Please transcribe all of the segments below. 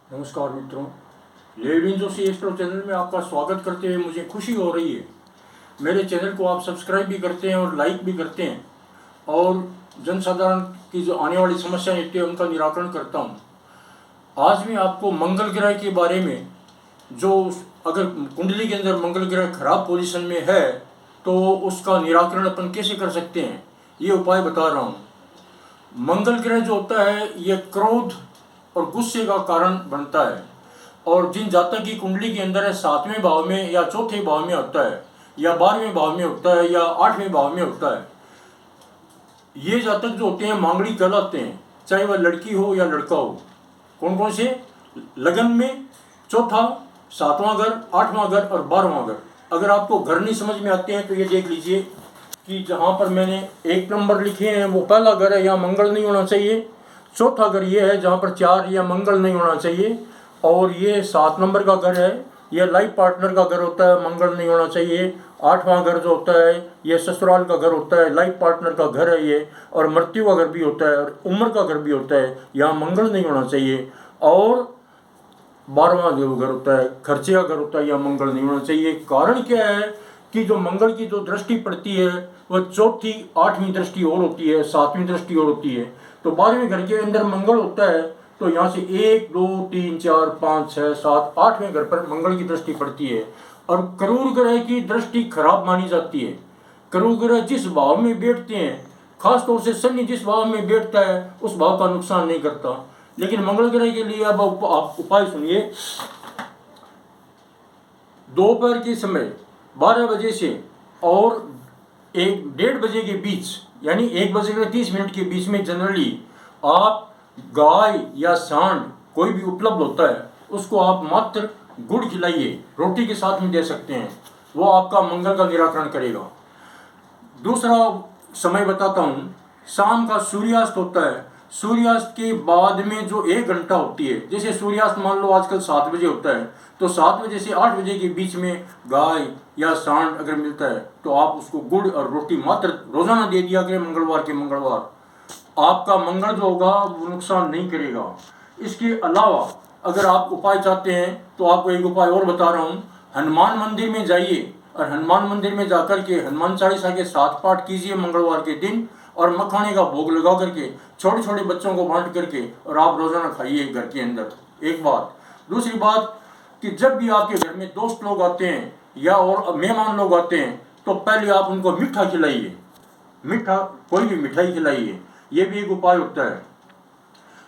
नमस्कार मित्रों, Lewin Joshi astro channel में आपका स्वागत करते हुए मुझे खुशी हो रही है। मेरे चैनल को आप सब्सक्राइब भी करते हैं और लाइक भी करते हैं और जनसाधारण की जो आने वाली समस्याएं होती है उनका निराकरण करता हूं। आज मैं आपको मंगल ग्रह के बारे में, जो अगर कुंडली के अंदर मंगल ग्रह खराब पोजीशन में है तो उसका निराकरण अपन कैसे कर सकते हैं, ये उपाय बता रहा हूँ। मंगल ग्रह जो होता है ये क्रोध और गुस्से का कारण बनता है, और जिन जातक की कुंडली के अंदर है 7वें भाव में या चौथे भाव में होता है या 12वें भाव में होता है या 8वें भाव में होता है, ये जातक जो होते हैं मांगलिक कहलाते हैं, चाहे वह लड़की हो या लड़का हो। कौन कौन से? लगन में चौथा, 7वां घर, 8वां घर और 12वां घर। अगर आपको घर नहीं समझ में आते हैं तो ये देख लीजिए कि जहाँ पर मैंने 1 नंबर लिखे हैं वो पहला घर है, यहाँ मंगल नहीं होना चाहिए। चौथा घर ये है जहाँ पर 4 या मंगल नहीं होना चाहिए। और ये 7 नंबर का घर है, ये लाइफ पार्टनर का घर होता है, मंगल नहीं होना चाहिए। 8वां घर जो होता है ये ससुराल का घर होता है, लाइफ पार्टनर का घर है ये, और मृत्यु का घर भी होता है और उम्र का घर भी होता है, यहाँ मंगल नहीं होना चाहिए। और 12वां जो घर होता है खर्चे का घर होता है, यहाँ मंगल नहीं होना चाहिए। कारण क्या है कि जो मंगल की जो दृष्टि पड़ती है वह चौथी 8वीं दृष्टि और होती है, 7वीं दृष्टि और होती है। तो 12वें घर के अंदर मंगल होता है तो यहाँ से 1 2 3 4 5 6 7 8वें घर पर मंगल की दृष्टि पड़ती है। और क्रूर ग्रह की दृष्टि खराब मानी जाती है। क्रूर ग्रह जिस भाव में बैठते हैं, खासतौर से शनि जिस भाव में बैठता है उस भाव का नुकसान नहीं करता। लेकिन मंगल ग्रह के लिए अब आप उपाय सुनिए। दोपहर के समय 12 बजे से और 1-1:30 बजे के बीच, यानी 1:30 के बीच में जनरली आप गाय या सांड कोई भी उपलब्ध होता है उसको आप मात्र गुड़ खिलाइए, रोटी के साथ में दे सकते हैं, वो आपका मंगल का निराकरण करेगा। दूसरा समय बताता हूँ, शाम का सूर्यास्त होता है, सूर्यास्त के बाद में जो 1 घंटा होती है, जैसे सूर्यास्त मान लो आजकल 7 बजे होता है, तो 7 बजे से 8 बजे के बीच में गाय या सांड अगर मिलता है तो आप उसको गुड़ और रोटी मात्र रोजाना दे दिया करें मंगलवार के मंगलवार। आपका मंगल जो होगा वो नुकसान नहीं करेगा। इसके अलावा अगर आप उपाय चाहते हैं तो आपको एक उपाय और बता रहा हूँ। हनुमान मंदिर में जाइए और हनुमान मंदिर में जाकर के हनुमान चालीसा के 7 पाठ कीजिए मंगलवार के दिन, और मखाने का भोग लगा करके छोटे छोटे बच्चों को बांट करके और आप रोजाना खाइए घर के अंदर। एक बात। दूसरी बात कि जब भी आपके घर में दोस्त लोग आते हैं या और मेहमान लोग आते हैं तो पहले आप उनको मीठा खिलाइए, मीठा कोई भी मिठाई खिलाइए, ये भी एक उपाय होता है।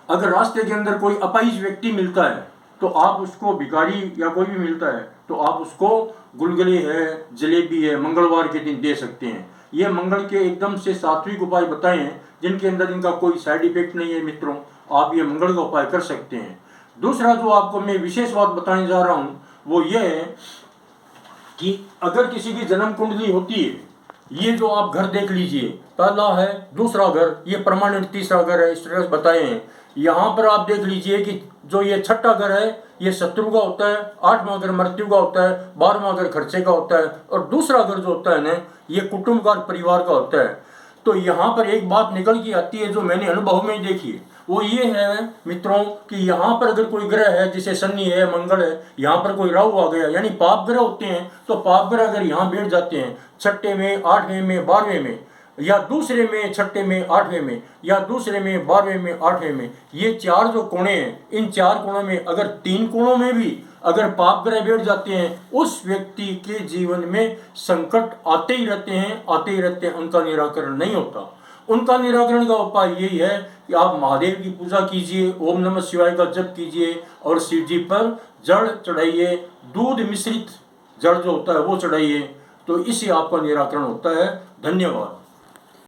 अगर रास्ते के अंदर कोई अपाहिज व्यक्ति मिलता है तो आप उसको, भिखारी या कोई भी मिलता है तो आप उसको गुलगुले है, जलेबी है, मंगलवार के दिन दे सकते हैं। ये मंगल के एकदम से सात्विक उपाय बताए हैं जिनके अंदर इनका कोई साइड इफेक्ट नहीं है। मित्रों, आप ये मंगल का उपाय कर सकते हैं। दूसरा जो आपको मैं विशेष बात बताने जा रहा हूँ वो ये है कि अगर किसी की जन्म कुंडली होती है, ये जो आप घर देख लीजिए, पहला है, दूसरा घर, ये परमानेंट तीसरा घर है, इस तरह बताए हैं। यहाँ पर आप देख लीजिए कि जो ये छठा घर है ये शत्रु का होता है, 8वां घर मृत्यु का होता है, 12वां घर खर्चे का होता है, और दूसरा घर जो होता है ना ये कुटुंब का, परिवार का होता है। तो यहाँ पर एक बात निकल के आती है जो मैंने अनुभव में देखी है, वो ये है मित्रों कि यहाँ पर अगर कोई ग्रह है, जैसे शनि है, मंगल है, यहाँ पर कोई राहु आ गया, यानी पाप ग्रह होते हैं, तो पाप ग्रह अगर यहाँ बैठ जाते हैं, छठे में, 8वें में, 12वें में, या दूसरे में, छठे में, 8वें में, या दूसरे में, 12वें में, 8वें में, ये 4 जो कोणे हैं, इन 4 कोणों में अगर 3 कोणों में भी अगर पाप ग्रह बैठ जाते हैं, उस व्यक्ति के जीवन में संकट आते ही रहते हैं, आते ही रहते हैं, उनका निराकरण नहीं होता। उनका निराकरण का उपाय यही है कि आप महादेव की पूजा कीजिए, ओम नमः शिवाय का जप कीजिए और शिव जी पर जल चढ़ाइए, दूध मिश्रित जल जो होता है वो चढ़ाइए, तो इससे आपका निराकरण होता है। धन्यवाद।